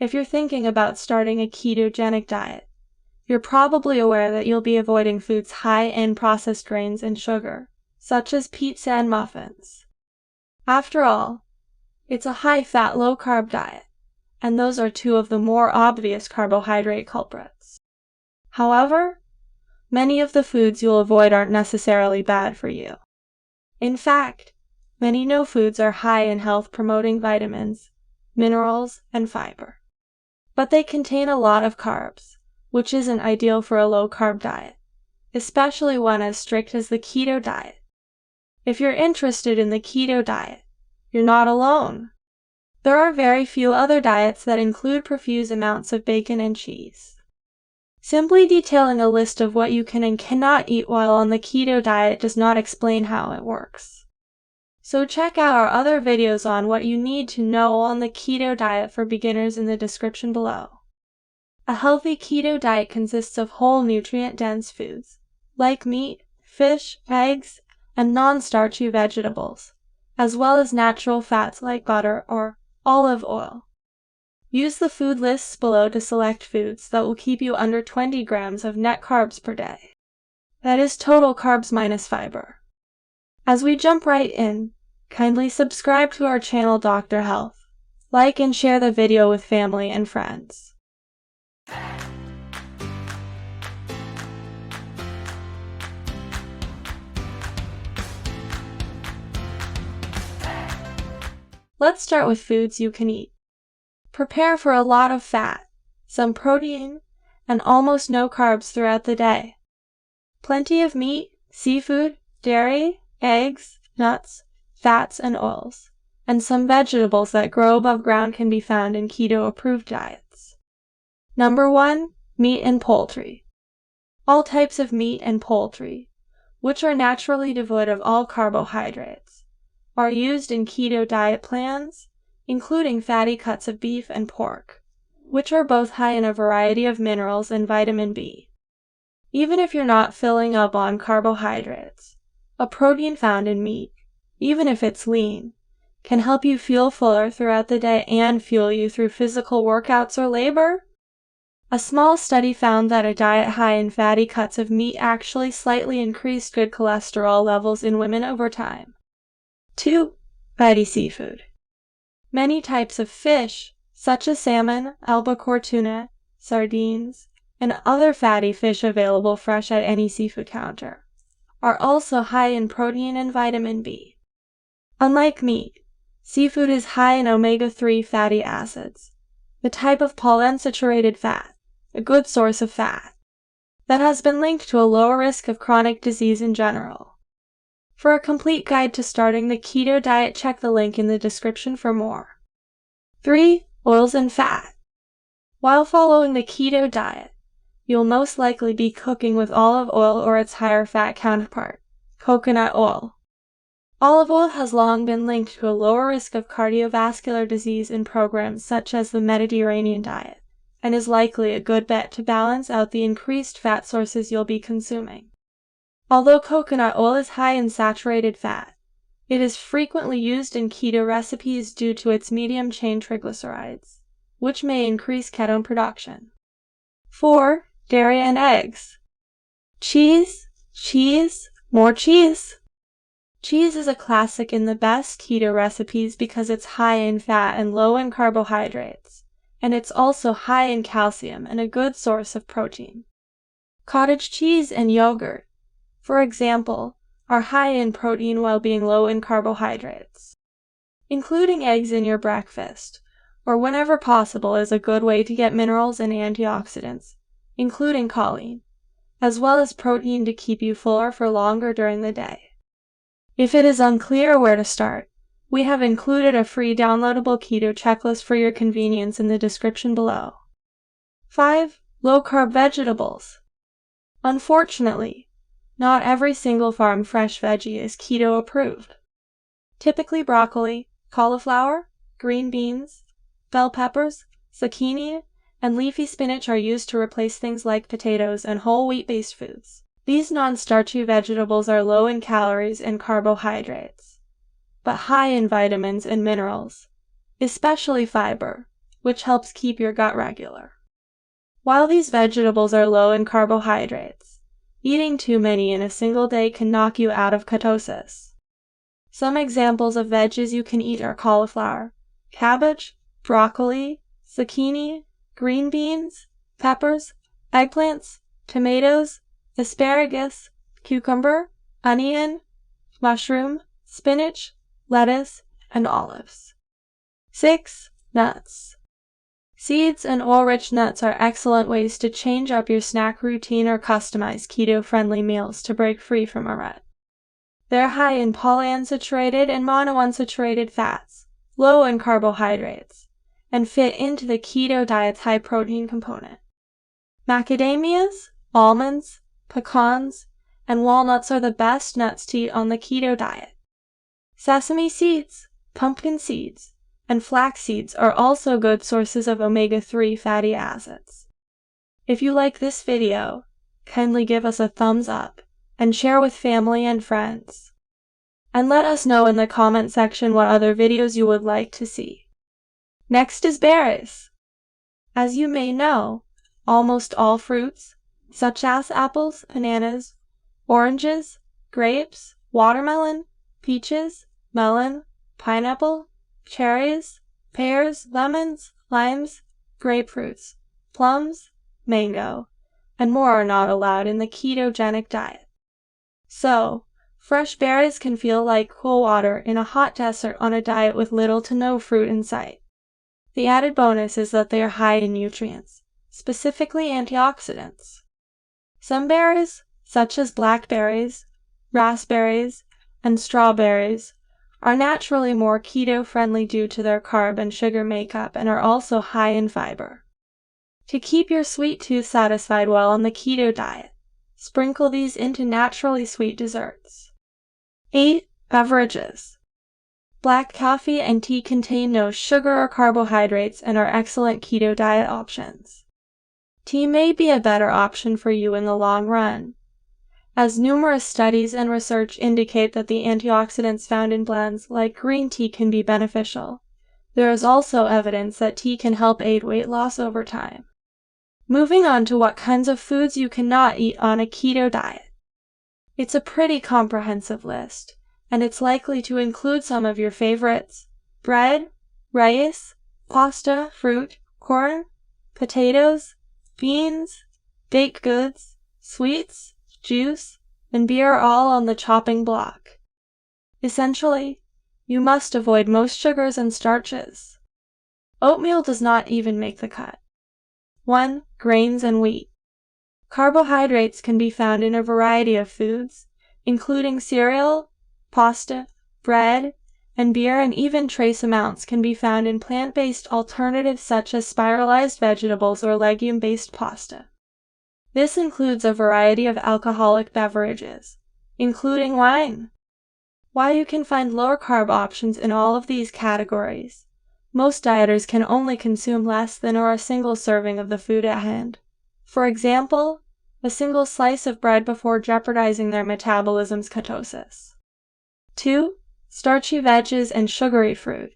If you're thinking about starting a ketogenic diet, you're probably aware that you'll be avoiding foods high in processed grains and sugar, such as pizza and muffins. After all, it's a high-fat, low-carb diet, and those are two of the more obvious carbohydrate culprits. However, many of the foods you'll avoid aren't necessarily bad for you. In fact, many no foods are high in health-promoting vitamins, minerals, and fiber. But they contain a lot of carbs, which isn't ideal for a low-carb diet, especially one as strict as the keto diet. If you're interested in the keto diet, you're not alone. There are very few other diets that include profuse amounts of bacon and cheese. Simply detailing a list of what you can and cannot eat while on the keto diet does not explain how it works. So check out our other videos on what you need to know on the keto diet for beginners in the description below. A healthy keto diet consists of whole nutrient-dense foods, like meat, fish, eggs, and non-starchy vegetables, as well as natural fats like butter or olive oil. Use the food lists below to select foods that will keep you under 20 grams of net carbs per day. That is total carbs minus fiber. As we jump right in, kindly subscribe to our channel Dr. Health. Like and share the video with family and friends. Let's start with foods you can eat. Prepare for a lot of fat, some protein, and almost no carbs throughout the day. Plenty of meat, seafood, dairy, eggs, nuts, fats, and oils, and some vegetables that grow above ground can be found in keto-approved diets. Number 1. Meat and poultry. All types of meat and poultry, which are naturally devoid of all carbohydrates, are used in keto diet plans, including fatty cuts of beef and pork, which are both high in a variety of minerals and vitamin B. Even if you're not filling up on carbohydrates, a protein found in meat, even if it's lean, can help you feel fuller throughout the day and fuel you through physical workouts or labor. A small study found that a diet high in fatty cuts of meat actually slightly increased good cholesterol levels in women over time. 2. Fatty seafood. Many types of fish, such as salmon, albacore tuna, sardines, and other fatty fish available fresh at any seafood counter, are also high in protein and vitamin B. Unlike meat, seafood is high in omega-3 fatty acids, the type of polyunsaturated fat, a good source of fat, that has been linked to a lower risk of chronic disease in general. For a complete guide to starting the keto diet, check the link in the description for more. 3. Oils and fat. While following the keto diet, you'll most likely be cooking with olive oil or its higher fat counterpart, coconut oil. Olive oil has long been linked to a lower risk of cardiovascular disease in programs such as the Mediterranean diet, and is likely a good bet to balance out the increased fat sources you'll be consuming. Although coconut oil is high in saturated fat, it is frequently used in keto recipes due to its medium-chain triglycerides, which may increase ketone production. 4. Dairy and eggs. Cheese, more cheese. Cheese is a classic in the best keto recipes because it's high in fat and low in carbohydrates, and it's also high in calcium and a good source of protein. Cottage cheese and yogurt, for example, are high in protein while being low in carbohydrates. Including eggs in your breakfast, or whenever possible, is a good way to get minerals and antioxidants, including choline, as well as protein to keep you fuller for longer during the day. If it is unclear where to start, we have included a free downloadable keto checklist for your convenience in the description below. 5. Low-carb vegetables. Unfortunately, not every single farm fresh veggie is keto approved. Typically broccoli, cauliflower, green beans, bell peppers, zucchini, and leafy spinach are used to replace things like potatoes and whole wheat-based foods. These non-starchy vegetables are low in calories and carbohydrates, but high in vitamins and minerals, especially fiber, which helps keep your gut regular. While these vegetables are low in carbohydrates, eating too many in a single day can knock you out of ketosis. Some examples of veggies you can eat are cauliflower, cabbage, broccoli, zucchini, green beans, peppers, eggplants, tomatoes, asparagus, cucumber, onion, mushroom, spinach, lettuce, and olives. 6. Nuts. Seeds and oil-rich nuts are excellent ways to change up your snack routine or customize keto-friendly meals to break free from a rut. They're high in polyunsaturated and monounsaturated fats, low in carbohydrates, and fit into the keto diet's high-protein component. Macadamias, almonds, pecans, and walnuts are the best nuts to eat on the keto diet. Sesame seeds, pumpkin seeds, and flax seeds are also good sources of omega-3 fatty acids. If you like this video, kindly give us a thumbs up and share with family and friends. And let us know in the comment section what other videos you would like to see. Next is berries. As you may know, almost all fruits, such as apples, bananas, oranges, grapes, watermelon, peaches, melon, pineapple, cherries, pears, lemons, limes, grapefruits, plums, mango, and more are not allowed in the ketogenic diet. So, fresh berries can feel like cool water in a hot desert on a diet with little to no fruit in sight. The added bonus is that they are high in nutrients, specifically antioxidants. Some berries, such as blackberries, raspberries, and strawberries, are naturally more keto-friendly due to their carb and sugar makeup and are also high in fiber. To keep your sweet tooth satisfied while on the keto diet, sprinkle these into naturally sweet desserts. 8. Beverages. Black coffee and tea contain no sugar or carbohydrates and are excellent keto diet options. Tea may be a better option for you in the long run, as numerous studies and research indicate that the antioxidants found in blends like green tea can be beneficial. There is also evidence that tea can help aid weight loss over time. Moving on to what kinds of foods you cannot eat on a keto diet. It's a pretty comprehensive list, and it's likely to include some of your favorites: bread, rice, pasta, fruit, corn, potatoes, beans, baked goods, sweets, juice, and beer are all on the chopping block. Essentially, you must avoid most sugars and starches. Oatmeal does not even make the cut. 1. Grains and wheat. Carbohydrates can be found in a variety of foods, including cereal, pasta, bread, and beer, and even trace amounts can be found in plant-based alternatives such as spiralized vegetables or legume-based pasta. This includes a variety of alcoholic beverages, including wine. While you can find lower-carb options in all of these categories, most dieters can only consume less than or a single serving of the food at hand. For example, a single slice of bread before jeopardizing their metabolism's ketosis. 2. Starchy veggies and sugary fruit.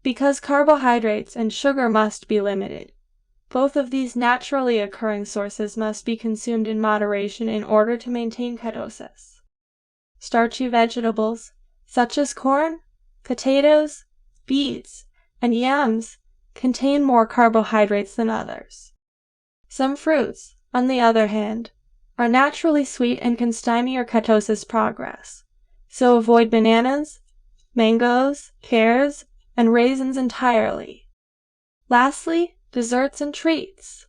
Because carbohydrates and sugar must be limited, both of these naturally occurring sources must be consumed in moderation in order to maintain ketosis. Starchy vegetables, such as corn, potatoes, beets, and yams, contain more carbohydrates than others. Some fruits, on the other hand, are naturally sweet and can stymie your ketosis progress, so avoid bananas, mangoes, pears, and raisins entirely. Lastly, desserts and treats.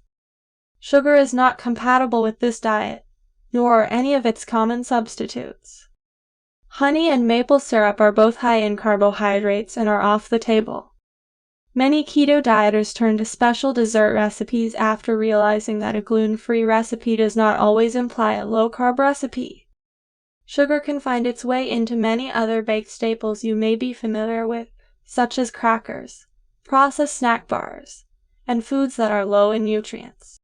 Sugar is not compatible with this diet, nor are any of its common substitutes. Honey and maple syrup are both high in carbohydrates and are off the table. Many keto dieters turn to special dessert recipes after realizing that a gluten-free recipe does not always imply a low-carb recipe. Sugar can find its way into many other baked staples you may be familiar with, such as crackers, processed snack bars, and foods that are low in nutrients.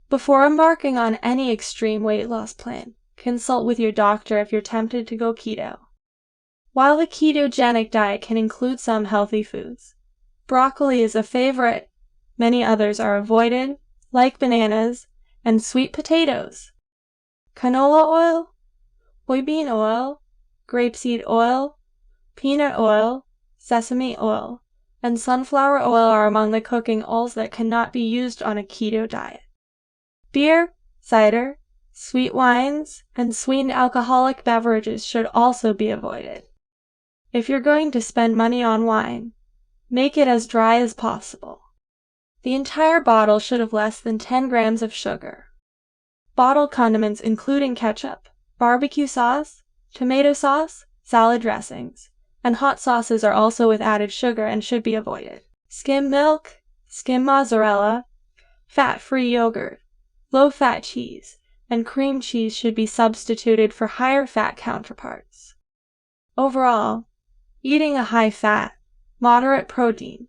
Before embarking on any extreme weight loss plan, consult with your doctor if you're tempted to go keto. While the ketogenic diet can include some healthy foods, Broccoli is a favorite. Many others are avoided, like bananas and sweet potatoes. Canola oil, soybean oil, grapeseed oil, peanut oil, sesame oil, and sunflower oil are among the cooking oils that cannot be used on a keto diet. Beer, cider, sweet wines, and sweetened alcoholic beverages should also be avoided. If you're going to spend money on wine, make it as dry as possible. The entire bottle should have less than 10 grams of sugar. Bottled condiments including ketchup, barbecue sauce, tomato sauce, salad dressings, and hot sauces are also with added sugar and should be avoided. Skim milk, skim mozzarella, fat-free yogurt, low-fat cheese, and cream cheese should be substituted for higher fat counterparts. Overall, eating a high-fat, moderate protein,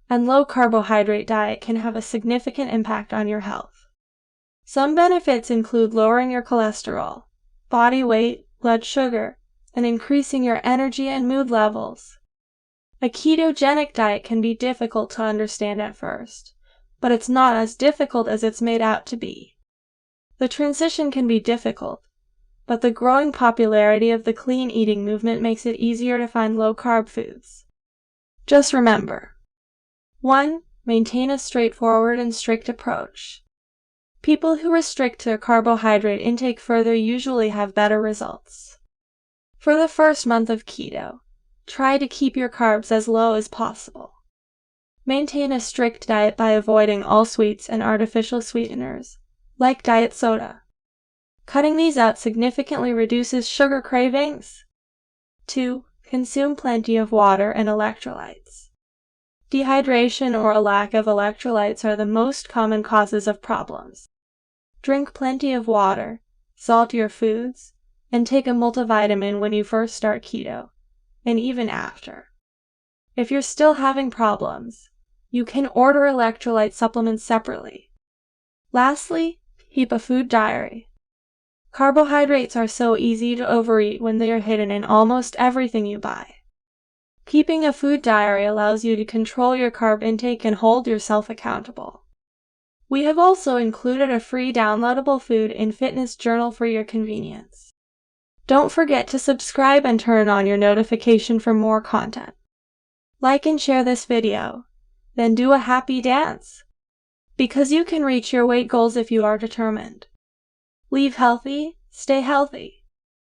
and low-carbohydrate diet can have a significant impact on your health. Some benefits include lowering your cholesterol, body weight, blood sugar, and increasing your energy and mood levels. A ketogenic diet can be difficult to understand at first, but it's not as difficult as it's made out to be. The transition can be difficult, but the growing popularity of the clean eating movement makes it easier to find low-carb foods. Just remember: 1. Maintain a straightforward and strict approach. People who restrict their carbohydrate intake further usually have better results. For the first month of keto, try to keep your carbs as low as possible. Maintain a strict diet by avoiding all sweets and artificial sweeteners, like diet soda. Cutting these out significantly reduces sugar cravings. 2. Consume plenty of water and electrolytes. Dehydration or a lack of electrolytes are the most common causes of problems. Drink plenty of water, salt your foods, and take a multivitamin when you first start keto, and even after. If you're still having problems, you can order electrolyte supplements separately. Lastly, keep a food diary. Carbohydrates are so easy to overeat when they are hidden in almost everything you buy. Keeping a food diary allows you to control your carb intake and hold yourself accountable. We have also included a free downloadable food and fitness journal for your convenience. Don't forget to subscribe and turn on your notification for more content. Like and share this video, then do a happy dance, because you can reach your weight goals if you are determined. Leave healthy, stay healthy.